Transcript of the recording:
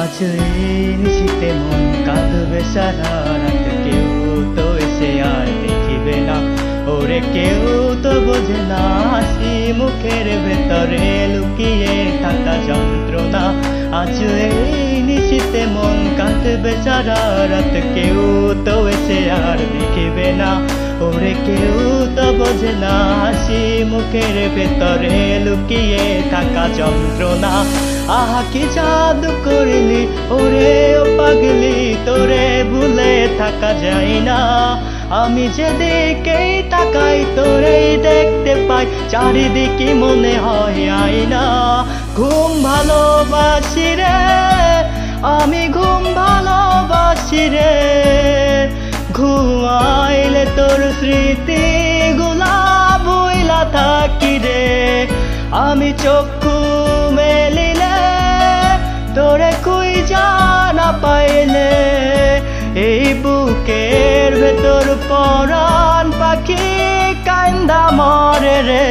আজ এই নিশীতে মন কাঁদবে সারা রাত, কেউ তো এসে আর দেখিবে না। ওরে কেউ তো বোঝে না হাসি মুখের ভেতরে লুকিয়ে থাকা যন্ত্রণা। আজ এই নিশীতে মন কাঁদবে সারা রাত, কেউ তো এসে আর দেখিবে না। ওরে কেউ তো বোঝে না হাসি মুখের ভেতরে লুকিয়ে থাকা যন্ত্রণা। আহা কি জাদু করলি ওরে ও পাগলি, তোরে ভুলে থাকা যায় না। আমি যেদিকেই তাকাই তোরেই দেখতে পাই, চারিদিকে মনে হয় আয়না। ঘুম ভালোবাসি রে, আমি ঘুম ভালোবাসি রে। ঘুমাইলে তোর স্মৃতি গুলা বইলা থাকি রে। আমি চক্ষু মেলিলে তোরে কুই জানা পাইলে, এই বুকের ভেতর পরাণ পাখি কান্দা মরে রে।